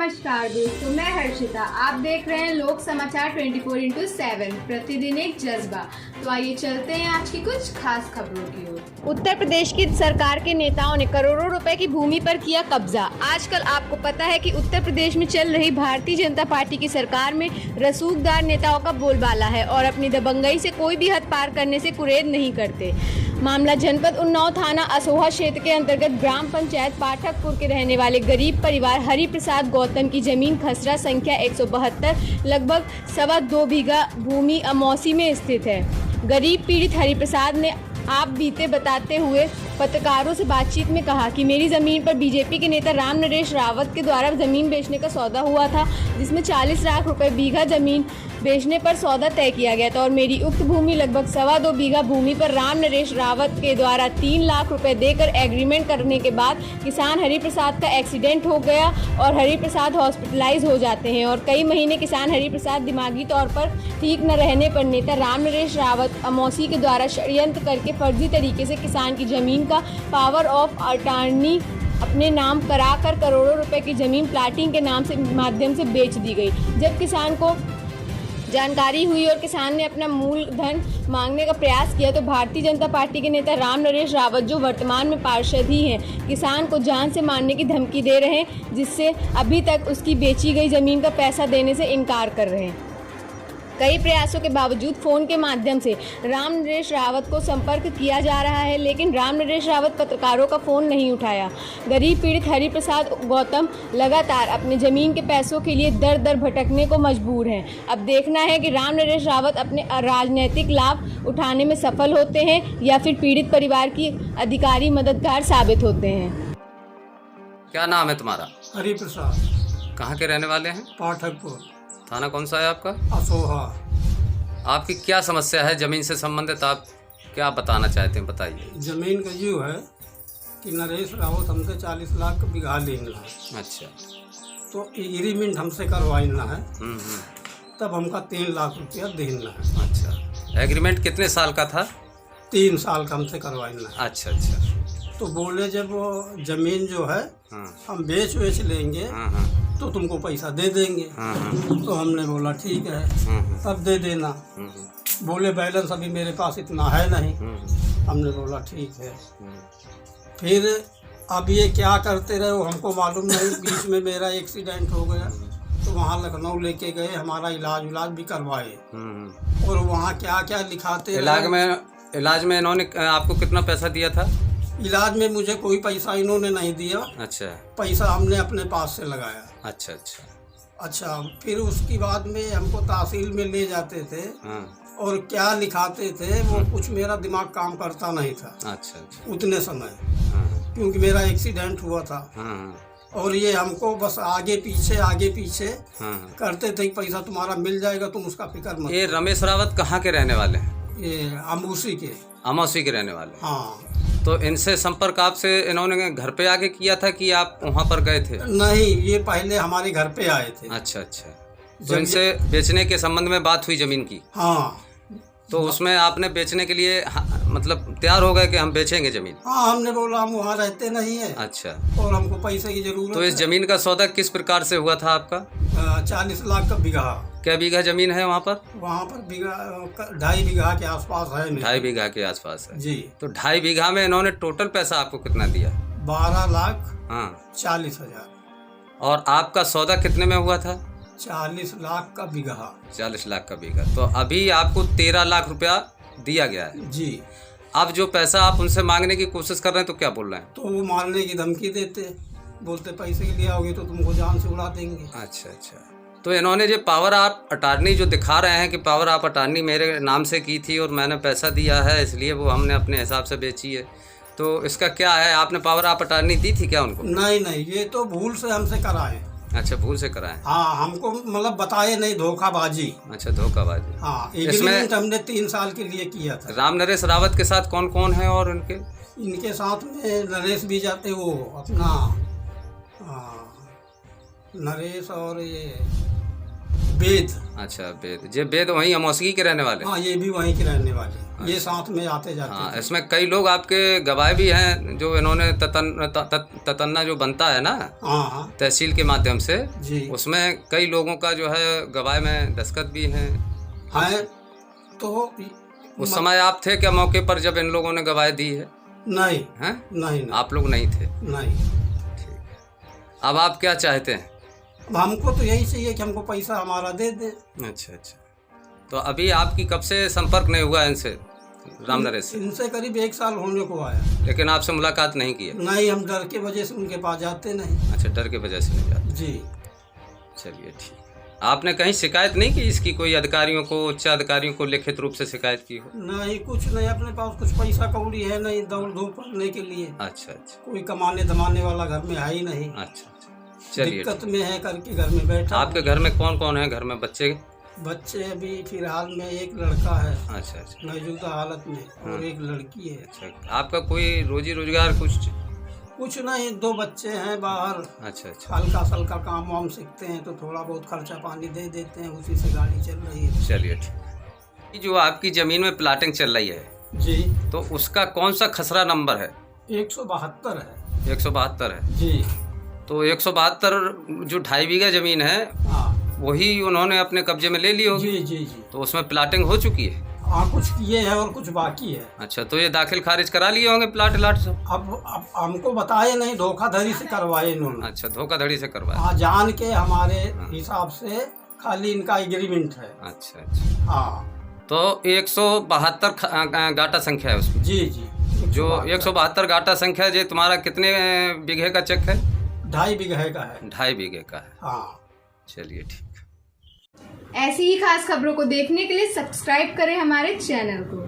नमस्कार दोस्तों, मैं हर्षिता। आप देख रहे हैं लोक समाचार 24/7 प्रतिदिन एक जज्बा। तो आइए चलते हैं आज की कुछ खास खबरों की ओर। उत्तर प्रदेश की सरकार के नेताओं ने करोड़ों रुपए की भूमि पर किया कब्जा। आजकल आपको पता है कि उत्तर प्रदेश में चल रही भारतीय जनता पार्टी की सरकार में रसूखदार नेताओं का बोलबाला है और अपनी दबंगई से कोई भी हद पार करने से गुरेज नहीं करते। मामला जनपद उन्नाव थाना असोहा क्षेत्र के अंतर्गत ग्राम पंचायत पाठकपुर के रहने वाले गरीब परिवार हरि प्रसाद गौतम की जमीन खसरा संख्या 172 लगभग 2.25 बीघा भूमि अमौसी में स्थित है। गरीब पीड़ित हरि प्रसाद ने आप बीते बताते हुए पत्रकारों से बातचीत में कहा कि मेरी ज़मीन पर बीजेपी के नेता राम नरेश रावत के द्वारा ज़मीन बेचने का सौदा हुआ था, जिसमें 40 लाख रुपए बीघा ज़मीन बेचने पर सौदा तय किया गया था और मेरी उक्त भूमि लगभग 2.25 बीघा भूमि पर राम नरेश रावत के द्वारा 3 लाख रुपए देकर एग्रीमेंट करने के बाद किसान हरि प्रसाद का एक्सीडेंट हो गया और हरि प्रसाद हॉस्पिटलाइज हो जाते हैं और कई महीने किसान हरि प्रसाद दिमागी तौर पर ठीक न रहने पर नेता राम नरेश रावत अमौसी के द्वारा षड्यंत्र करके फर्जी तरीके से किसान की जमीन का पावर ऑफ अटॉर्नी अपने नाम कराकर करोड़ों रुपए की जमीन प्लाटिंग के नाम से माध्यम से बेच दी गई। जब किसान को जानकारी हुई और किसान ने अपना मूलधन मांगने का प्रयास किया तो भारतीय जनता पार्टी के नेता राम नरेश रावत, जो वर्तमान में पार्षद ही हैं, किसान को जान से मारने की धमकी दे रहे हैं, जिससे अभी तक उसकी बेची गई जमीन का पैसा देने से इनकार कर रहे हैं। कई प्रयासों के बावजूद फोन के माध्यम से राम नरेश रावत को संपर्क किया जा रहा है, लेकिन राम नरेश रावत पत्रकारों का फ़ोन नहीं उठाया। गरीब पीड़ित हरि प्रसाद गौतम लगातार अपने ज़मीन के पैसों के लिए दर दर भटकने को मजबूर हैं। अब देखना है कि राम नरेश रावत अपने राजनीतिक लाभ उठाने में सफल होते हैं या फिर पीड़ित परिवार की अधिकारी मददगार साबित होते हैं। क्या नाम है तुम्हारा? हरि प्रसाद। कहाँ के रहने वाले हैं? पाठकपुर। थाना कौन सा है आपका? असोहा। आपकी क्या समस्या है जमीन से संबंधित? आप क्या बताना चाहते हैं, बताइए। जमीन का यूँ है कि नरेश रावत हमसे 40 लाख का बीघा लेना है। अच्छा। तो एग्रीमेंट हमसे करवाना है, तब हमका 3 लाख रुपया देना है। अच्छा। एग्रीमेंट कितने साल का था? 3 साल का हमसे करवाना है। अच्छा अच्छा। तो बोले जब वो जमीन जो है हम बेच लेंगे तो तुमको पैसा दे देंगे। तो हमने बोला ठीक है, तब दे देना। बोले बैलेंस अभी मेरे पास इतना है नहीं। हमने बोला ठीक है। फिर अब ये क्या करते रहे वो हमको मालूम नहीं। बीच में मेरा एक्सीडेंट हो गया तो वहाँ लखनऊ लेके गए, हमारा इलाज भी करवाए और वहाँ क्या क्या लिखाते इलाज में इन्होंने आपको कितना पैसा दिया था? इलाज में मुझे कोई पैसा इन्होंने नहीं दिया। अच्छा। पैसा हमने अपने पास से लगाया। अच्छा अच्छा। अच्छा, फिर उसके बाद में हमको तहसील में ले जाते थे और क्या लिखाते थे वो कुछ मेरा दिमाग काम करता नहीं था। अच्छा अच्छा। उतने समय क्योंकि मेरा एक्सीडेंट हुआ था और ये हमको बस आगे पीछे करते थे। पैसा तुम्हारा मिल जाएगा, तुम उसका फिक्र मत। ये रमेश रावत कहाँ के रहने वाले हैं? ये अमौसी के रहने वाले। हाँ। तो इनसे संपर्क आपसे इन्होंने घर पे आके किया था कि आप वहाँ पर गए थे? नहीं, ये पहले हमारे घर पे आए थे। अच्छा अच्छा। तो इनसे बेचने के संबंध में बात हुई जमीन की? हाँ। तो उसमें आपने बेचने के लिए मतलब तैयार हो गए कि हम बेचेंगे जमीन? हाँ, हमने बोला हम वहाँ रहते नहीं है। अच्छा। और हमको पैसे की जरूरत। तो इस जमीन का सौदा किस प्रकार से हुआ था आपका? 40 लाख का बीघा। क्या बीघा जमीन है वहाँ पर? वहाँ पर बीघा 2.5 बीघा के आसपास है। 2.5 बीघा के आसपास है जी। तो 2.5 बीघा में इन्होंने टोटल पैसा आपको कितना दिया? 12,40,000। और आपका सौदा कितने में हुआ था? 40 लाख का बीघा। 40 लाख का बीघा। तो अभी आपको 13 लाख रुपया दिया गया है जी। अब जो पैसा आप उनसे मांगने की कोशिश कर रहे हैं तो क्या बोल रहे हैं? तो वो मारने की धमकी देते, बोलते पैसे के लिए आओगे तो तुमको जान से उड़ा देंगे। अच्छा अच्छा। तो इन्होंने जो पावर ऑफ अटॉर्नी जो दिखा रहे हैं कि पावर ऑफ अटॉर्नी मेरे नाम से की थी और मैंने पैसा दिया है इसलिए वो हमने अपने हिसाब से बेची है, तो इसका क्या है? आपने पावर ऑफ अटॉर्नी दी थी क्या उनको? नहीं, ये तो भूल से हमसे कराए। अच्छा, भूल से कराए। हाँ, हमको मतलब बताए नहीं, धोखाबाजी। अच्छा, धोखाबाजी। हाँ, एग्रीमेंट हमने 3 साल के लिए किया था। राम नरेश रावत के साथ कौन कौन है और इनके साथ में नरेश भी जाते, वो अपना नरेश और ये वेद। अच्छा, वेद। ये वेद वहीं अमौसी के रहने वाले? हाँ, ये भी वहीं के रहने वाले। ये साथ में आते जाते हाँ, थे। इसमें कई लोग आपके गवाह भी हैं जो इन्होंने ततन्ना जो बनता है ना हाँ तहसील के माध्यम से, जी उसमें कई लोगों का जो है गवाह में दस्तखत भी हैं। है। तो उस समय आप थे क्या मौके पर जब इन लोगों ने गवाही दी है? नहीं हैं? नहीं आप लोग नहीं थे? नहीं। ठीक है। अब आप क्या चाहते हैं? अब हमको तो यही चाहिए कि हमको पैसा हमारा दे दे। अच्छा अच्छा। तो अभी आपकी कब से संपर्क नहीं हुआ इनसे, राम नरेश से? इनसे करीब 1 साल होने को आया, लेकिन आपसे मुलाकात नहीं की है? नहीं, हम डर के वजह से उनके पास जाते नहीं। अच्छा, डर के वजह से नहीं जाते। जी। चलिए ठीक। आपने कहीं शिकायत नहीं की इसकी, कोई अधिकारियों को, उच्च अधिकारियों को लिखित रूप से शिकायत की हो? नहीं, कुछ नहीं, अपने पास कुछ पैसा कौड़ी है नहीं दौड़ धूप करने के लिए। अच्छा अच्छा। कोई कमाने धमाने वाला घर में है ही नहीं। अच्छा अच्छा, चलिए। दिक्कत में है करके घर में बैठा। आपके घर में कौन कौन है? घर में बच्चे? बच्चे अभी फिलहाल में एक लड़का है अच्छा अच्छा। मौजूदा हालत में, और एक लड़की है। अच्छा, आपका कोई रोजी रोजगार कुछ नहीं, 2 बच्चे हैं बाहर। अच्छा अच्छा। हल्का सल्का काम वाम सीखते हैं तो थोड़ा बहुत खर्चा पानी दे देते हैं, उसी से गाड़ी चल रही है। चलिए ठीक। जो आपकी जमीन में प्लाटिंग चल रही है जी, तो उसका कौन सा खसरा नंबर है? 172 है। 172 है जी। तो 172 जो 2.5 बीघा जमीन है हाँ वही उन्होंने अपने कब्जे में ले ली होगी। जी जी जी। तो उसमें प्लाटिंग हो चुकी है? हाँ, कुछ किए हैं और कुछ बाकी है। अच्छा, तो ये दाखिल खारिज करा लिए होंगे प्लाट लाट सब? अब हमको बताए नहीं, धोखाधड़ी से करवाए इन्होंने। अच्छा, धोखाधड़ी से करवाया। हाँ, जान के हमारे हिसाब से खाली इनका एग्रीमेंट है। अच्छा अच्छा। हाँ, तो 172 गाटा संख्या है उसमें? जी जी। जो 172 गाटा संख्या, जो तुम्हारा कितने बीघे का चेक है? 2.5 बीघे का है। 2.5 बीघे का है। हाँ। चलिए ठीक। ऐसी ही खास खबरों को देखने के लिए सब्सक्राइब करें हमारे चैनल को।